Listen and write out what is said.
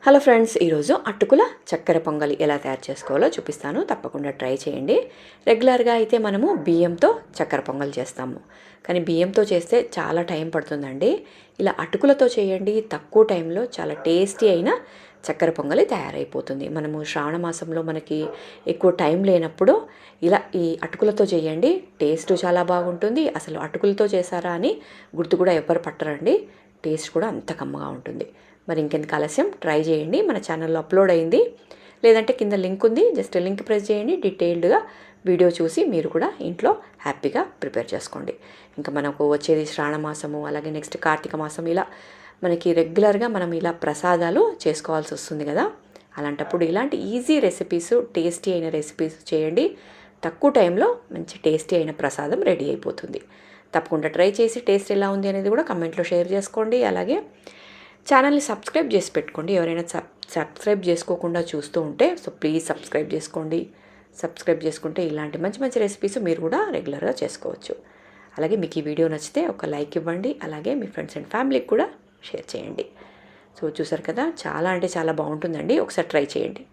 Hello friends, ఈరోజు అటుకుల చక్కెర పొంగలి ఎలా తయారు చేసుకోవాలో చూపిస్తాను. తప్పకుండా ట్రై చేయండి. రెగ్యులర్గా అయితే మనము బియ్యంతో చక్కెర పొంగలి చేస్తాము, కానీ బియ్యంతో చేస్తే చాలా టైం పడుతుందండి. ఇలా అటుకులతో చేయండి, తక్కువ టైంలో చాలా టేస్టీ అయిన చక్కెర పొంగలి తయారైపోతుంది. మనము శ్రావణ మాసంలో మనకి ఎక్కువ టైం లేనప్పుడు ఇలా ఈ అటుకులతో చేయండి, టేస్ట్ చాలా బాగుంటుంది. అసలు అటుకులతో చేశారా అని గుర్తు కూడా ఎవరు పట్టరండి. టేస్ట్ కూడా అంత కమ్మగా ఉంటుంది. మరి ఇంకెందుకు ఆలస్యం, ట్రై చేయండి. మన ఛానల్లో అప్లోడ్ అయింది, లేదంటే కింద లింక్ ఉంది, జస్ట్ లింక్ ప్రెస్ చేయండి. డీటెయిల్డ్గా వీడియో చూసి మీరు కూడా ఇంట్లో హ్యాపీగా ప్రిపేర్ చేసుకోండి. ఇంకా మనకు వచ్చేది శ్రావణ మాసము, అలాగే నెక్స్ట్ కార్తీక మాసం, ఇలా మనకి రెగ్యులర్గా మనం ఇలా ప్రసాదాలు చేసుకోవాల్సి వస్తుంది కదా. అలాంటప్పుడు ఇలాంటి ఈజీ రెసిపీస్, టేస్టీ అయిన రెసిపీస్ చేయండి. తక్కువ టైంలో మంచి టేస్టీ అయిన ప్రసాదం రెడీ అయిపోతుంది. తప్పకుండా ట్రై చేసి టేస్ట్ ఎలా ఉంది అనేది కూడా కమెంట్లో షేర్ చేసుకోండి. అలాగే ఛానల్ని సబ్స్క్రైబ్ చేసి పెట్టుకోండి. ఎవరైనా సబ్స్క్రైబ్ చేసుకోకుండా చూస్తూ ఉంటే ప్లీజ్ సబ్స్క్రైబ్ చేసుకోండి. సబ్స్క్రైబ్ చేసుకుంటే ఇలాంటి మంచి మంచి రెసిపీస్ మీరు కూడా రెగ్యులర్గా చేసుకోవచ్చు. అలాగే మీకు ఈ వీడియో నచ్చితే ఒక లైక్ ఇవ్వండి. అలాగే మీ ఫ్రెండ్స్ అండ్ ఫ్యామిలీకి కూడా షేర్ చేయండి. చూసారు కదా, చాలా అంటే చాలా బాగుంటుందండి. ఒకసారి ట్రై చేయండి.